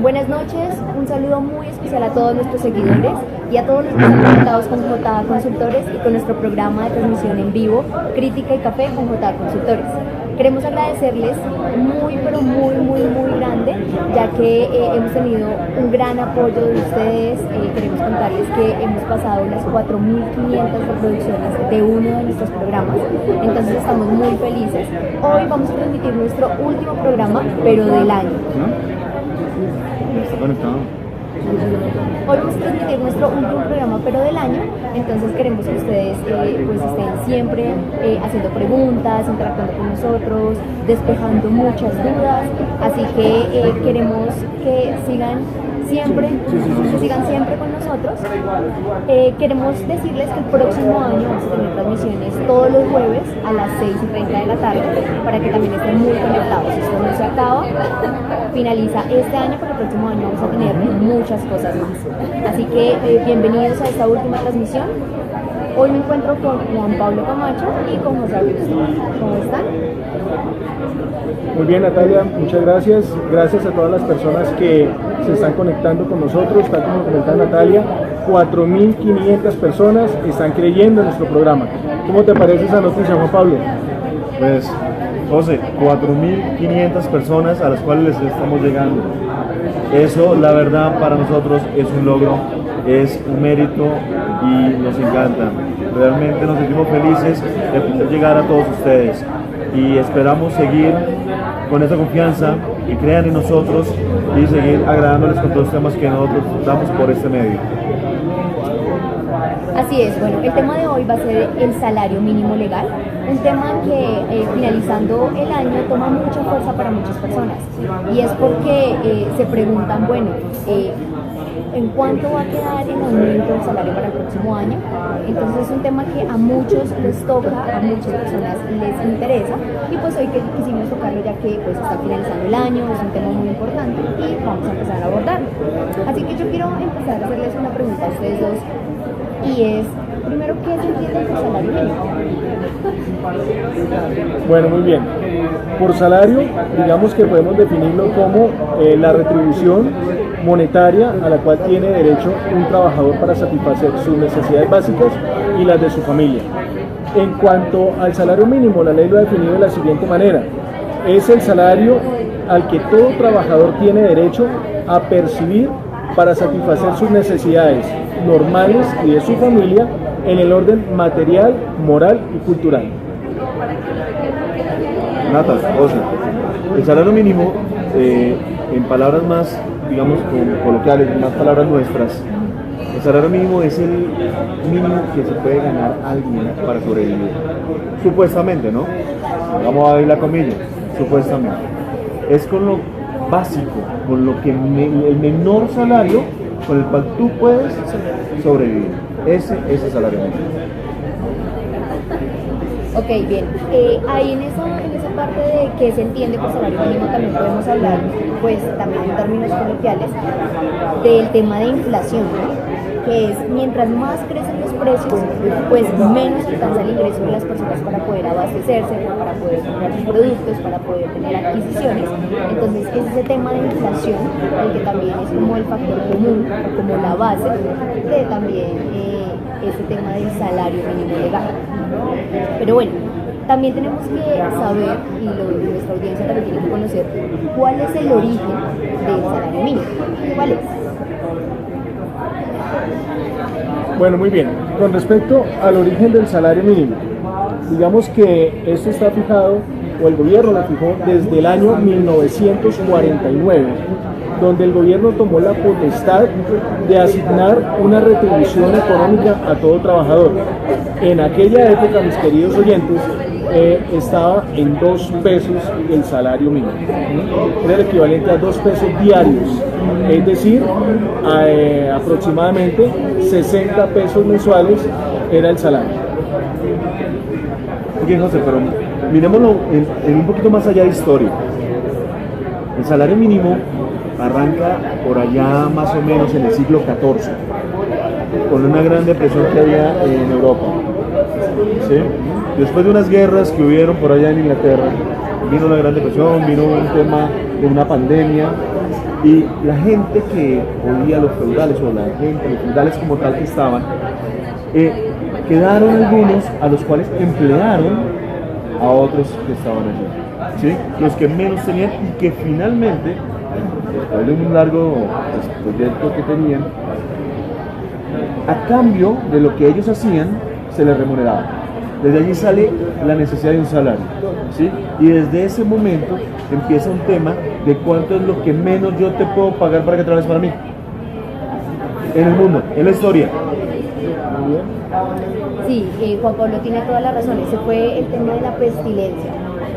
Buenas noches, un saludo muy especial a todos nuestros seguidores y a todos los que están conectados con JA Consultores y con nuestro programa de transmisión en vivo, Crítica y Café con JA Consultores. Queremos agradecerles muy grande, ya que hemos tenido un gran apoyo de ustedes. Queremos contarles que hemos pasado las 4.500 reproducciones de uno de nuestros programas, entonces estamos muy felices. Hoy vamos a transmitir nuestro último programa, pero del año. Hoy vamos a transmitir nuestro último programa, pero del año, entonces queremos que ustedes pues estén siempre haciendo preguntas, interactuando con nosotros, despejando muchas dudas, así que queremos que sigan siempre con nosotros. Queremos decirles que el próximo año vamos a tener transmisiones todos los jueves a las 6:30 de la tarde para que también estén muy conectados. Esto no se acaba, finaliza este año, pero el próximo año vamos a tener muchas cosas más. Así que bienvenidos a esta última transmisión. Hoy me encuentro con Juan Pablo Camacho y con José Augusto. ¿Cómo están? Muy bien, Natalia, muchas gracias. Gracias a todas las personas que se están conectando con nosotros, tal como comentaba Natalia. 4.500 personas están creyendo en nuestro programa. ¿Cómo te parece esa noticia, Juan Pablo? Pues, José, 4.500 personas a las cuales les estamos llegando. Eso, la verdad, para nosotros es un logro, es un mérito y nos encanta. Realmente nos sentimos felices de poder llegar a todos ustedes y esperamos seguir con esa confianza, que crean en nosotros y seguir agradándoles con todos los temas que nosotros damos por este medio. Así es, bueno, el tema de hoy va a ser el salario mínimo legal, un tema que finalizando el año toma mucha fuerza para muchas personas, y es porque se preguntan, bueno, ¿en cuánto va a quedar en aumento el salario para el próximo año? Entonces es un tema que a muchos les toca, a muchas personas les interesa, y pues hoy quisimos tocarlo ya que pues está finalizando el año, es un tema muy importante y vamos a empezar a abordarlo. Así que yo quiero empezar a hacerles una pregunta a ustedes dos, y es, primero, ¿qué se entiende por salario mínimo? Bueno, muy bien. Por salario, digamos que podemos definirlo como la retribución monetaria a la cual tiene derecho un trabajador para satisfacer sus necesidades básicas y las de su familia. En cuanto al salario mínimo, la ley lo ha definido de la siguiente manera: es el salario al que todo trabajador tiene derecho a percibir para satisfacer sus necesidades normales y de su familia en el orden material, moral y cultural. Natal, José, el salario mínimo, en palabras más, digamos, coloquiales, más palabras nuestras, el salario mínimo es el mínimo que se puede ganar alguien para sobrevivir. Supuestamente, ¿no? Vamos a ver la comilla, supuestamente. Es con lo básico, con lo que el menor salario con el cual tú puedes sobrevivir. Ese es el salario mínimo. Ok, bien. Ahí en esa parte de que se entiende por salario mínimo también podemos hablar, pues también en términos coloquiales, del tema de inflación, ¿no? Que es mientras más crecen los precios, pues menos alcanza el ingreso de las personas para poder abastecerse, para poder comprar sus productos, para poder tener adquisiciones. Entonces es ese tema de inflación el que también es como el factor común, como la base de también ese tema del salario mínimo legal. Pero bueno, también tenemos que saber, y nuestra audiencia también tiene que conocer, cuál es el origen del salario mínimo. ¿Cuál es? Bueno, muy bien. Con respecto al origen del salario mínimo, digamos que esto está fijado, o el gobierno lo fijó desde el año 1949, donde el gobierno tomó la potestad de asignar una retribución económica a todo trabajador. En aquella época, mis queridos oyentes, estaba en 2 pesos el salario mínimo. Era el equivalente a 2 pesos diarios, es decir, aproximadamente 60 pesos mensuales era el salario. Ok, José, pero miremoslo en un poquito más allá de historia. El salario mínimo arranca por allá más o menos en el siglo XIV, con una gran depresión que había en Europa. ¿Sí? Después de unas guerras que hubieron por allá en Inglaterra, vino la Gran Depresión, vino un tema de una pandemia, Y la gente que oía los feudales, o la gente, los feudales como tal que estaban, quedaron algunos a los cuales emplearon a otros que estaban allí, ¿sí? Los que menos tenían y que finalmente, después de un largo proyecto que tenían, a cambio de lo que ellos hacían, se les remuneraba. Desde allí sale la necesidad de un salario, ¿sí? Y desde ese momento empieza un tema de cuánto es lo que menos yo te puedo pagar para que trabajes para mí. En el mundo, en la historia. Sí, Juan Pablo tiene toda la razón. Ese fue el tema de la pestilencia,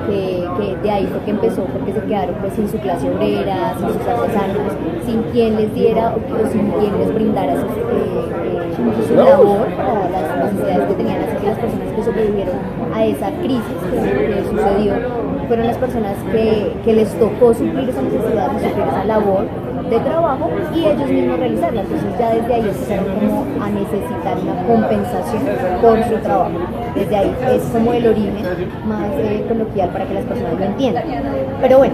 que de ahí fue que empezó, porque se quedaron pues sin su clase obrera, sin sus artesanos, sin quien les diera o sin quien les brindara su labor para las necesidades que tenían. Así que las personas que sobrevivieron a esa crisis que sucedió fueron las personas que les tocó suplir esa necesidad, de suplir esa labor de trabajo y ellos mismos realizarla. Entonces ya desde ahí empezaron como a necesitar una compensación por su trabajo. Desde ahí es como el origen más coloquial para que las personas lo entiendan. Pero bueno,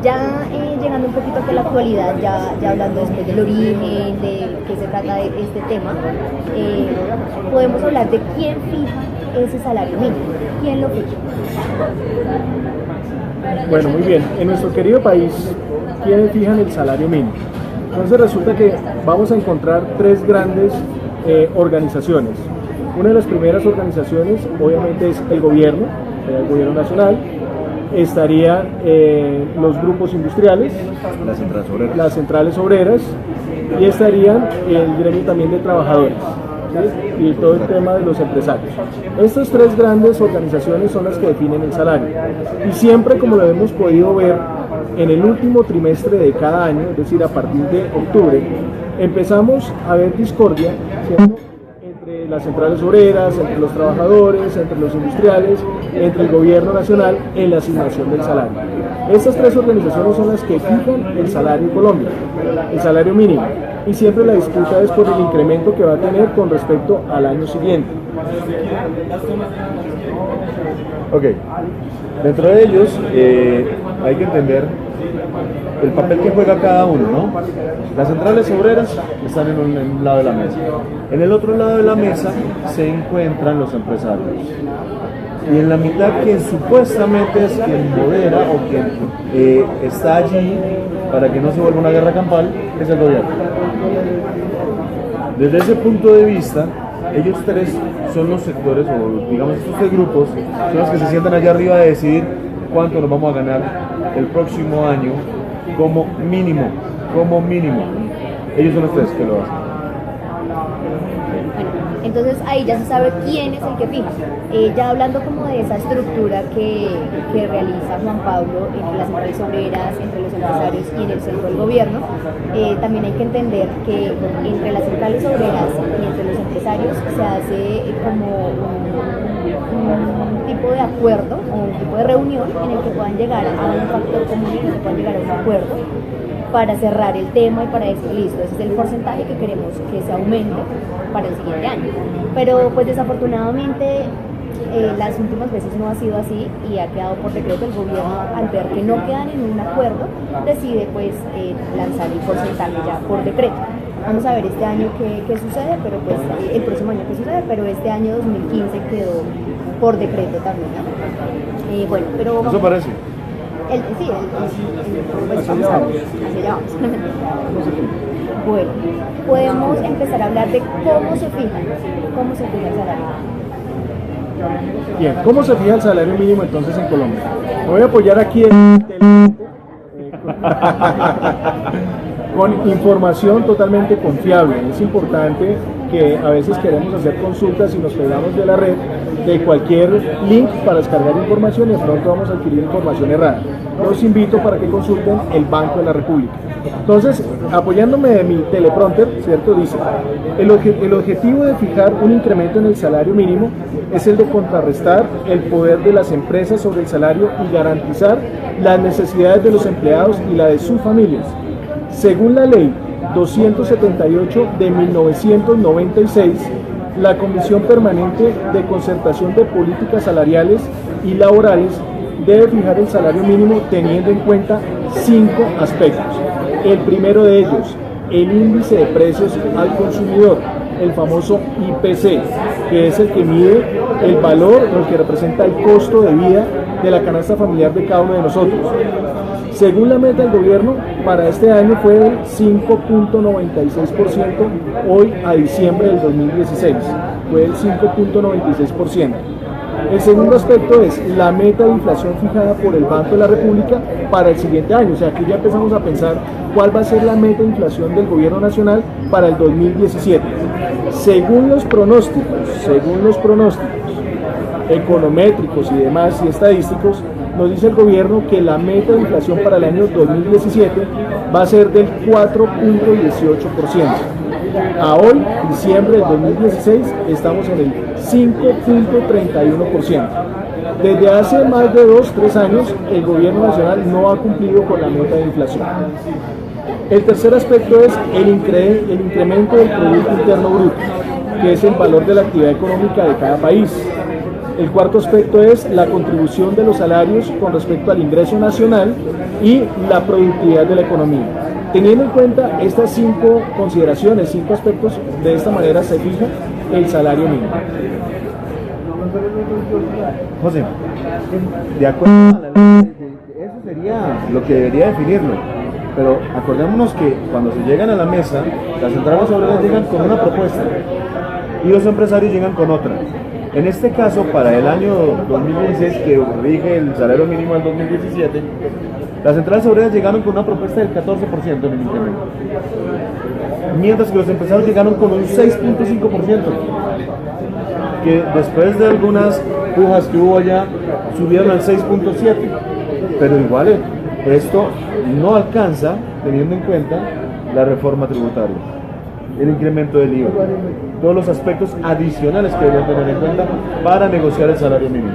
ya llegando un poquito a la actualidad, ya hablando después del origen, de qué se trata de este tema, podemos hablar de quién fija ese salario mínimo. ¿Quién lo fija? Bueno, muy bien. En nuestro querido país, ¿quiénes fijan el salario mínimo? Entonces resulta que vamos a encontrar tres grandes organizaciones. Una de las primeras organizaciones, obviamente, es el gobierno nacional. Estarían los grupos industriales, las centrales obreras, y estarían el gremio también de trabajadores, ¿sí? Y todo el tema de los empresarios. Estas tres grandes organizaciones son las que definen el salario. Y siempre, como lo hemos podido ver, en el último trimestre de cada año, es decir, a partir de octubre, empezamos a ver discordia, ¿cierto?, entre las centrales obreras, entre los trabajadores, entre los industriales, entre el gobierno nacional en la asignación del salario. Estas tres organizaciones son las que fijan el salario en Colombia, el salario mínimo, y siempre la disputa es por el incremento que va a tener con respecto al año siguiente. Ok, dentro de ellos hay que entender el papel que juega cada uno, ¿no? Las centrales obreras están en un lado de la mesa. En el otro lado de la mesa se encuentran los empresarios. Y en la mitad, quien supuestamente es quien modera o quien está allí para que no se vuelva una guerra campal, es el gobierno. Desde ese punto de vista, ellos tres son los sectores, o digamos estos tres grupos, son los que se sientan allá arriba de decidir cuánto nos vamos a ganar el próximo año como mínimo. Ellos son los tres que lo hacen. Bueno, entonces ahí ya se sabe quién es el que fija. Ya hablando como de esa estructura que realiza Juan Pablo entre las centrales obreras, entre los empresarios y en el centro del gobierno, también hay que entender que entre las centrales obreras y entre los empresarios se hace como un tipo de acuerdo o un tipo de reunión en el que puedan llegar a un factor común, en el que puedan llegar a un acuerdo para cerrar el tema y para decir, listo, ese es el porcentaje que queremos que se aumente para el siguiente año. Pero pues desafortunadamente las últimas veces no ha sido así y ha quedado por decreto. El gobierno, al ver que no quedan en un acuerdo, decide pues lanzar el porcentaje ya por decreto. Vamos a ver este año qué sucede, pero pues el próximo año qué sucede, pero este año 2015 quedó por decreto también, ¿no? Bueno, pero ¿Eso parece? Pues vamos a ver, así allá vamos. Bueno, podemos empezar a hablar de cómo se fija el salario. Bien, ¿cómo se fija el salario mínimo entonces en Colombia? Me voy a apoyar aquí en con información totalmente confiable. Es importante que a veces queremos hacer consultas y nos pegamos de la red de cualquier link para descargar información y de pronto vamos a adquirir información errada. Los invito para que consulten el Banco de la República. Entonces, apoyándome de mi teleprompter, ¿cierto? Dice, el objetivo de fijar un incremento en el salario mínimo es el de contrarrestar el poder de las empresas sobre el salario y garantizar las necesidades de los empleados y la de sus familias. Según la ley 278 de 1996, la Comisión Permanente de Concertación de Políticas Salariales y Laborales debe fijar el salario mínimo teniendo en cuenta 5 aspectos. El primero de ellos, el índice de precios al consumidor, el famoso IPC, que es el que mide el valor, el que representa el costo de vida de la canasta familiar de cada uno de nosotros. Según la meta del gobierno, para este año fue del 5.96%, hoy a diciembre del 2016, fue el 5.96%. El segundo aspecto es la meta de inflación fijada por el Banco de la República para el siguiente año. O sea, aquí ya empezamos a pensar cuál va a ser la meta de inflación del gobierno nacional para el 2017. Según los pronósticos econométricos y demás y estadísticos, nos dice el gobierno que la meta de inflación para el año 2017 va a ser del 4.18%. A hoy, diciembre del 2016, estamos en el 5.31%. Desde hace más de 2-3 años, el gobierno nacional no ha cumplido con la meta de inflación. El tercer aspecto es el incremento del Producto Interno Bruto, que es el valor de la actividad económica de cada país. El cuarto aspecto es la contribución de los salarios con respecto al ingreso nacional y la productividad de la economía. Teniendo en cuenta estas 5 consideraciones, 5 aspectos, de esta manera se fija el salario mínimo. José, de acuerdo a la ley, eso sería lo que debería definirlo, pero acordémonos que cuando se llegan a la mesa, las centrales obreras llegan con una propuesta y los empresarios llegan con otra. En este caso, para el año 2016, que rige el salario mínimo del 2017, las centrales obreras llegaron con una propuesta del 14% en el incremento, mientras que los empresarios llegaron con un 6.5%, que después de algunas pujas que hubo allá, subieron al 6.7%, pero igual esto no alcanza teniendo en cuenta la reforma tributaria, el incremento del IVA, todos los aspectos adicionales que deberían tener en cuenta para negociar el salario mínimo.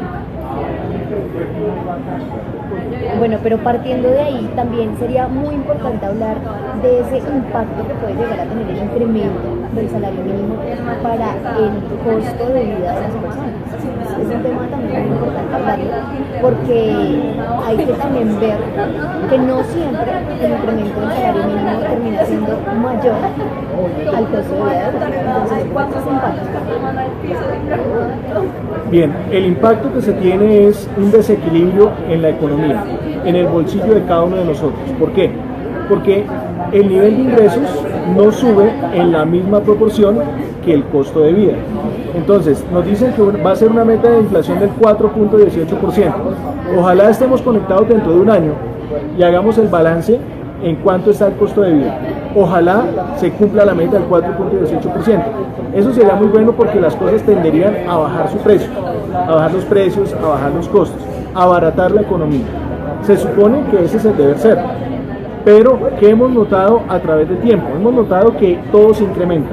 Bueno, pero partiendo de ahí también sería muy importante hablar de ese impacto que puede llegar a tener el incremento del salario mínimo para el costo de vida de las personas. Es un tema también muy importante hablarlo, porque hay que también ver que no siempre el incremento del salario mínimo termina siendo mayor al costo de vida de las personas. Entonces, ¿cuántos impactos? Bien, el impacto que se tiene es un desequilibrio en la economía, en el bolsillo de cada uno de nosotros. ¿Por qué? Porque el nivel de ingresos no sube en la misma proporción que el costo de vida. Entonces, nos dicen que va a ser una meta de inflación del 4.18%. Ojalá estemos conectados dentro de un año y hagamos el balance en cuánto está el costo de vida. Ojalá se cumpla la meta del 4.18%. Eso sería muy bueno porque las cosas tenderían a bajar su precio, a bajar los precios, a bajar los costos, a abaratar la economía. Se supone que ese es el deber ser. Pero, ¿qué hemos notado a través del tiempo? Hemos notado que todo se incrementa.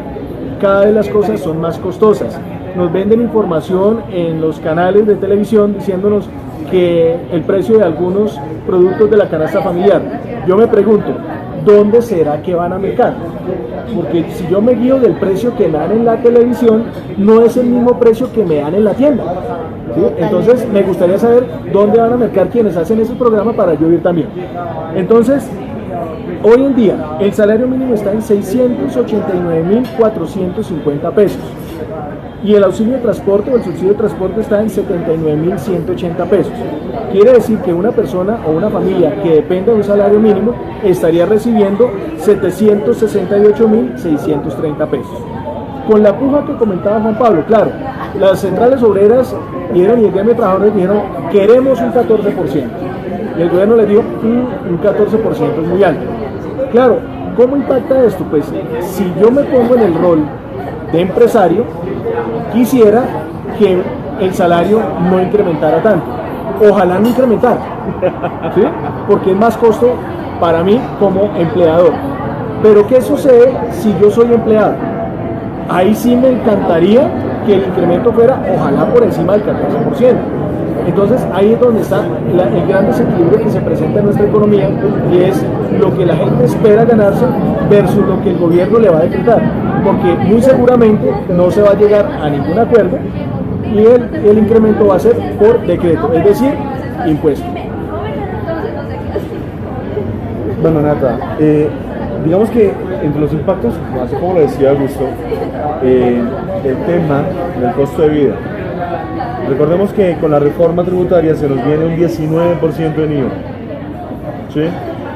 Cada vez las cosas son más costosas. Nos venden información en los canales de televisión diciéndonos que el precio de algunos productos de la canasta familiar. Yo me pregunto, ¿dónde será que van a mercar? Porque si yo me guío del precio que me dan en la televisión, no es el mismo precio que me dan en la tienda. ¿Sí? Entonces, me gustaría saber dónde van a mercar quienes hacen ese programa para yo ir también. Entonces, hoy en día, el salario mínimo está en 689.450 pesos. Y el auxilio de transporte o el subsidio de transporte está en 79.180 pesos. Quiere decir que una persona o una familia que dependa de un salario mínimo estaría recibiendo 768.630 pesos. Con la puja que comentaba Juan Pablo, claro, las centrales obreras y el gremio de trabajadores dijeron, queremos un 14%. Y el gobierno les dijo, un 14% es muy alto. Claro, ¿cómo impacta esto? Pues si yo me pongo en el rol de empresario, quisiera que el salario no incrementara tanto. Ojalá no incrementara, ¿sí? Porque es más costo para mí como empleador. Pero ¿qué sucede si yo soy empleado? Ahí sí me encantaría que el incremento fuera, ojalá por encima del 14%. Entonces ahí es donde está el gran desequilibrio que se presenta en nuestra economía, y es lo que la gente espera ganarse versus lo que el gobierno le va a decretar, porque muy seguramente no se va a llegar a ningún acuerdo y el incremento va a ser por decreto, es decir, impuesto. Bueno, Nata, digamos que entre los impactos, así como lo decía Augusto, el tema del costo de vida. Recordemos que con la reforma tributaria se nos viene un 19% de IVA, ¿sí?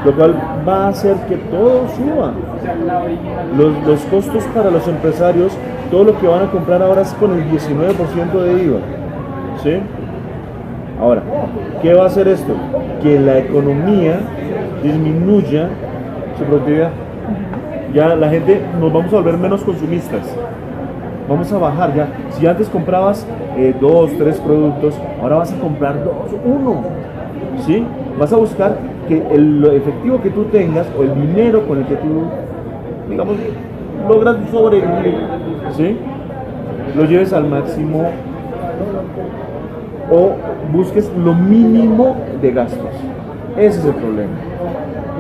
Lo cual va a hacer que todo suba. Los costos para los empresarios, todo lo que van a comprar ahora es con el 19% de IVA, ¿sí? Ahora, ¿qué va a hacer esto? Que la economía disminuya su productividad. Ya la gente nos vamos a volver menos consumistas. Vamos a bajar ya. Si antes comprabas 2, 3 productos, ahora vas a comprar 2, 1. ¿Sí? Vas a buscar que lo efectivo que tú tengas o el dinero con el que tú, digamos, logras sobrevivir, ¿sí? Lo lleves al máximo o busques lo mínimo de gastos. Ese es el problema.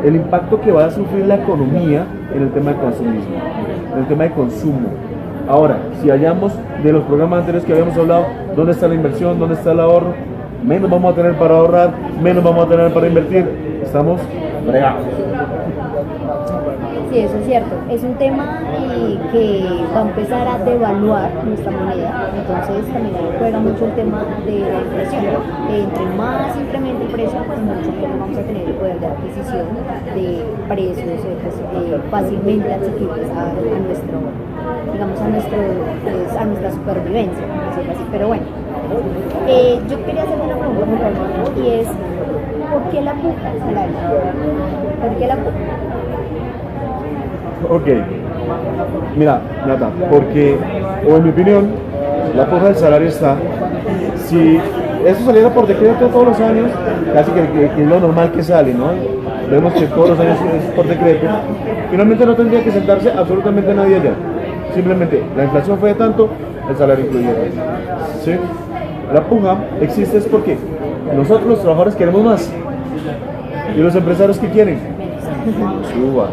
El impacto que va a sufrir la economía en el tema de consumismo, en el tema de consumo. Ahora, si hallamos de los programas anteriores que habíamos hablado, ¿dónde está la inversión? ¿Dónde está el ahorro? Menos vamos a tener para ahorrar, menos vamos a tener para invertir. Estamos fregados. Sí, eso es cierto. Es un tema que va a empezar a devaluar nuestra moneda. Entonces también juega mucho el tema de la inflación. Entre más incrementa el precio, pues mucho menos vamos a tener el poder de adquisición de precios fácilmente asequibles a nuestro, digamos, a nuestra supervivencia, por decirlo así. Pero bueno, yo quería hacer una pregunta muy rápida y es ¿por qué la puja al salario? ¿Por qué la puja? Ok, mira, Nata, porque, o en mi opinión, la puja del salario está, si eso saliera por decreto todos los años, casi que es lo normal que sale, ¿no? Vemos que todos los años es por decreto, finalmente no tendría que sentarse absolutamente nadie allá, simplemente la inflación fue de tanto, el salario incluye eso, ¿sí? La puja existe es porque nosotros los trabajadores queremos más, y los empresarios ¿qué quieren? Suba.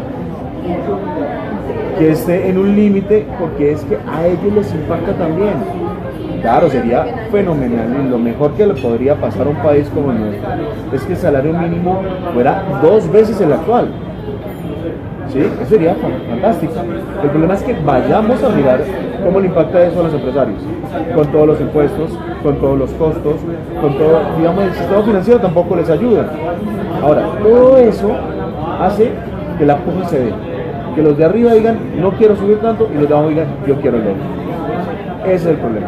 Que esté en un límite porque es que a ellos les impacta también. Claro, sería fenomenal y lo mejor que le podría pasar a un país como el nuestro es que el salario mínimo fuera 2 veces el actual. ¿Sí? Eso sería fantástico. El problema es que vayamos a mirar cómo le impacta eso a los empresarios, con todos los impuestos, con todos los costos, con todo, digamos, el sistema financiero tampoco les ayuda. Ahora, todo eso hace que la puja se dé. Que los de arriba digan, no quiero subir tanto, y los de abajo digan, yo quiero el doble. Ese es el problema.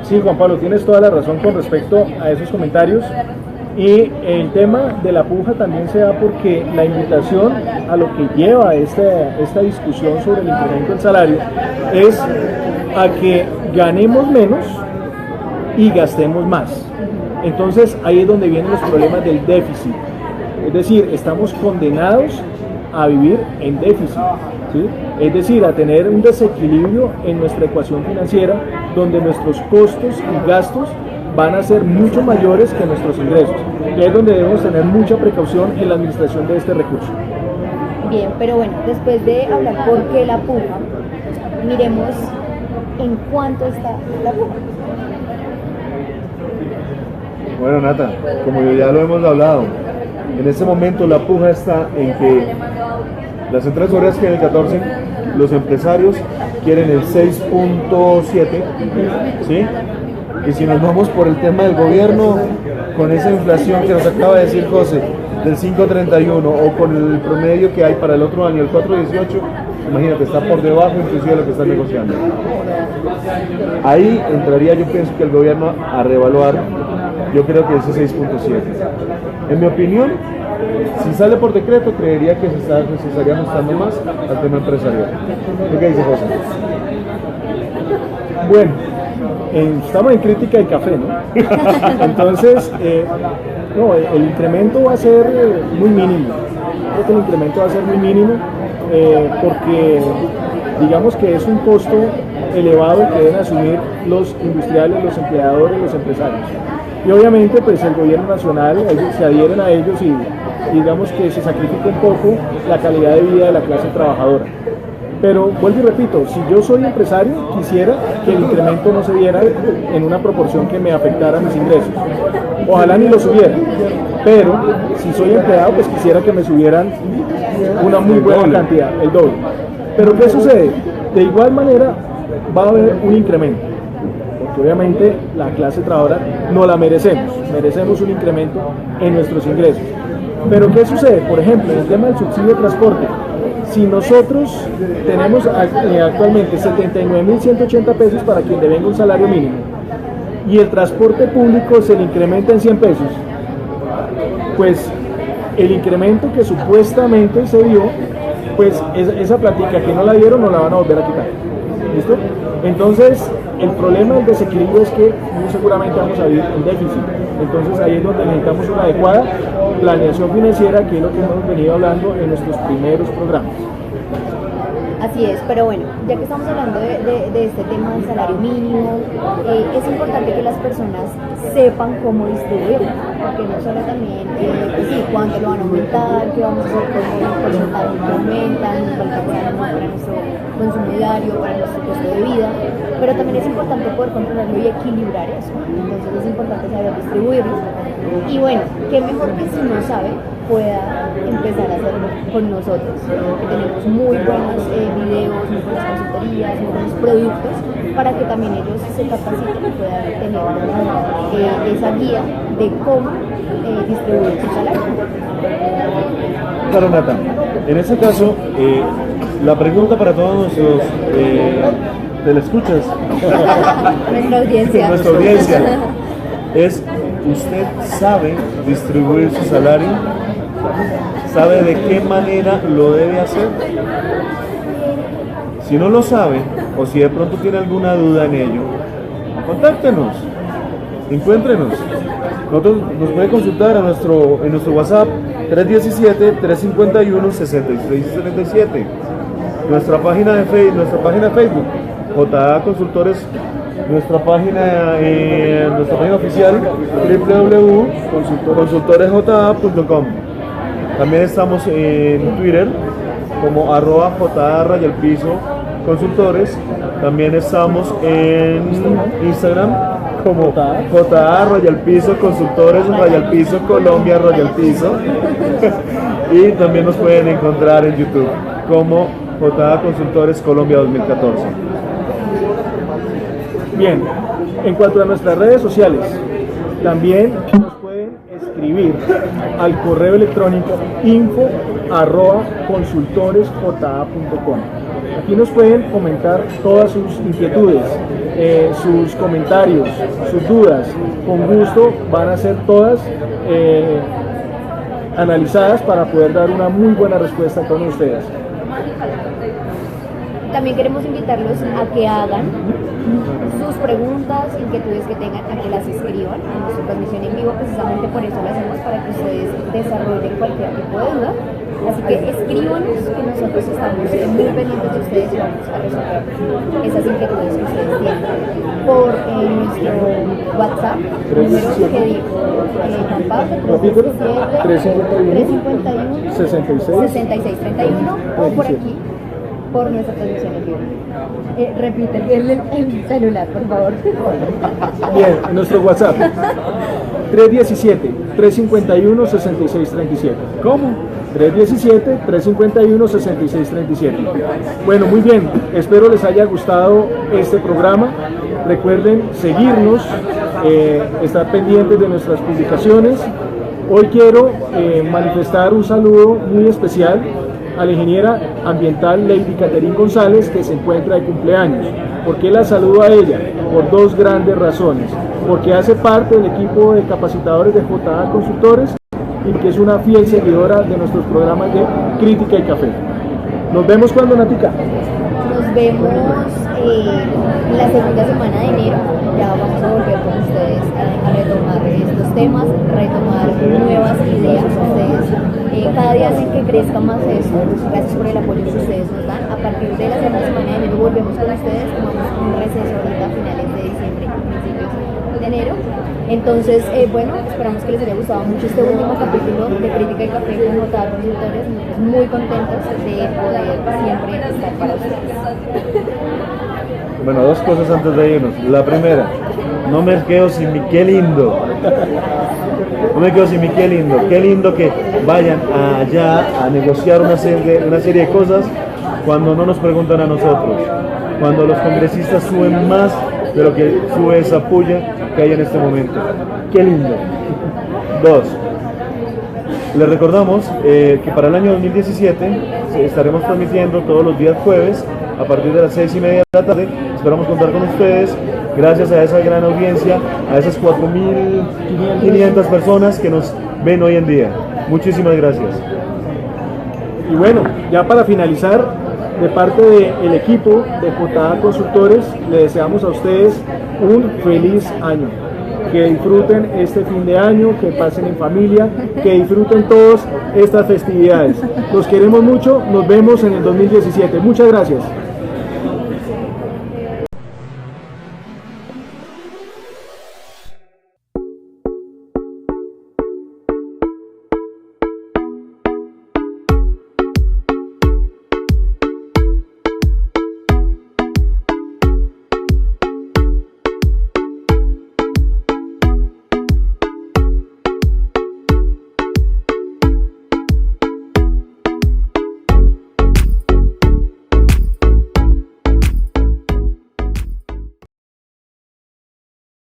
Sí, Juan Pablo, tienes toda la razón con respecto a esos comentarios. Y el tema de la puja también se da porque la invitación a lo que lleva esta discusión sobre el incremento del salario es a que ganemos menos y gastemos más. Entonces ahí es donde vienen los problemas del déficit. Es decir, estamos condenados a vivir en déficit, ¿sí? Es decir, a tener un desequilibrio en nuestra ecuación financiera donde nuestros costos y gastos van a ser mucho mayores que nuestros ingresos. Y es donde debemos tener mucha precaución en la administración de este recurso. Bien, pero bueno, después de hablar por qué la puja, miremos en cuánto está la puja. Bueno, Nata, como ya lo hemos hablado, en este momento la puja está en que las centrales obreras quieren el 14, los empresarios quieren el 6.7, ¿sí? Y si nos vamos por el tema del gobierno, con esa inflación que nos acaba de decir José, del 5.31 o con el promedio que hay para el otro año, el 4.18, imagínate, está por debajo inclusive de lo que están negociando. Ahí entraría, yo pienso que el gobierno a reevaluar, yo creo que ese 6.7. En mi opinión, si sale por decreto, creería que se estaría ajustando más al tema empresarial. ¿Qué dice José? Bueno, estamos en crítica de café, ¿no? Entonces, no, el incremento va a ser muy mínimo. Creo que el incremento va a ser muy mínimo porque digamos que es un costo elevado que deben asumir los industriales, los empleadores, los empresarios. Y obviamente pues el gobierno nacional, ellos se adhieren a ellos y digamos que se sacrifica un poco la calidad de vida de la clase trabajadora. Pero vuelvo y repito, si yo soy empresario, quisiera que el incremento no se diera en una proporción que me afectara mis ingresos. Ojalá ni lo subiera, pero si soy empleado, pues quisiera que me subieran una muy buena cantidad, el doble. Pero ¿qué sucede? De igual manera va a haber un incremento, porque obviamente la clase trabajadora no la merecemos un incremento en nuestros ingresos. Pero ¿qué sucede? Por ejemplo, en el tema del subsidio de transporte, si nosotros tenemos actualmente 79.180 pesos para quien devenga un salario mínimo y el transporte público se le incrementa en 100 pesos, pues el incremento que supuestamente se dio, pues esa plática que no la dieron no la van a volver a quitar. ¿Listo? Entonces, el problema del desequilibrio es que muy seguramente vamos a vivir en déficit. Entonces, ahí es donde necesitamos una adecuada planeación financiera, que es lo que hemos venido hablando en nuestros primeros programas. Así es, pero bueno, ya que estamos hablando de este tema del salario mínimo, es importante que las personas sepan cómo distribuirlo, porque no solo también, sí, cuánto lo van a aumentar, qué vamos a hacer con el porcentaje que aumentan, para nuestro consumo diario, para nuestro costo de vida, pero también es importante poder controlarlo y equilibrar eso, entonces es importante saber distribuirlo. Y bueno, qué mejor que si no sabe, pueda empezar a hacerlo con nosotros, que tenemos muy buenos videos, muy buenas consultorías, muy buenos productos, para que también ellos se capaciten y puedan tener esa guía de cómo distribuir su salario. Claro, Nata. En ese caso, la pregunta para todos nuestros telescuchas, nuestra audiencia, es: ¿usted sabe distribuir su salario? ¿Sabe de qué manera lo debe hacer? Si no lo sabe, o si de pronto tiene alguna duda en ello, contáctenos, encuéntrenos. Nos puede consultar en nuestro WhatsApp 317-351-6377. Nuestra página de Facebook, JA Consultores. Nuestra página oficial www.consultoresja.com. También estamos en Twitter como @JA_consultores. También estamos en Instagram como JA_consultores_ Colombia _. Y también nos pueden encontrar en YouTube como JA Consultores Colombia 2014. Bien, en cuanto a nuestras redes sociales, también nos pueden escribir al correo electrónico info@consultoresja.com. Aquí nos pueden comentar todas sus inquietudes, sus comentarios, sus dudas. Con gusto van a ser todas analizadas para poder dar una muy buena respuesta a todos ustedes. También queremos invitarlos a que hagan sus preguntas, inquietudes que tengan, a que las escriban en nuestra transmisión en vivo. Precisamente por eso lo hacemos, para que ustedes desarrollen cualquier tipo de duda. Así que escríbanos, que nosotros estamos muy pendientes de ustedes y vamos a resolver esas inquietudes que ustedes tienen por nuestro WhatsApp, número que dijo Juan Pablo, 351 6631, o por aquí, por nuestra transmisión en vivo. Repite el celular, por favor. Bien, nuestro WhatsApp 317-351-6637. ¿Cómo? 317-351-6637. Bueno, muy bien, espero les haya gustado este programa. Recuerden seguirnos, estar pendientes de nuestras publicaciones. Hoy quiero manifestar un saludo muy especial a la ingeniera ambiental Lady Caterine González, que se encuentra de cumpleaños. ¿Por qué la saludo a ella? Por dos grandes razones. Porque hace parte del equipo de capacitadores de JA Consultores y que es una fiel seguidora de nuestros programas de Crítica y Café. Nos vemos cuando, Natica. Nos vemos la segunda semana de enero. Ya vamos a volver con ustedes a retomar estos temas, retomar nuevas ideas. Ustedes cada día hacen que crezca más esto. Gracias por el apoyo que ustedes nos dan. A partir de la segunda semana de enero volvemos con ustedes. Tomamos un receso ahorita a finales de diciembre, principios de enero. Entonces, bueno, esperamos que les haya gustado mucho este último capítulo de Crítica y Café con J. Consultores. Nosotros muy contentos de poder siempre estar para ustedes. Bueno, dos cosas antes de irnos. La primera, no me quedo sin mi qué lindo. No me quedo sin mi qué lindo. Qué lindo que vayan allá a negociar una serie de cosas cuando no nos preguntan a nosotros. Cuando los congresistas suben más de lo que sube esa puya que hay en este momento. Qué lindo. Dos, les recordamos que para el año 2017 estaremos transmitiendo todos los días jueves a partir de las 6:30 de la tarde. Esperamos contar con ustedes, gracias a esa gran audiencia, a esas 4.500 personas que nos ven hoy en día. Muchísimas gracias. Y bueno, ya para finalizar, de parte del equipo de J. Consultores, le deseamos a ustedes un feliz año. Que disfruten este fin de año, que pasen en familia, que disfruten todas estas festividades. Los queremos mucho, nos vemos en el 2017. Muchas gracias.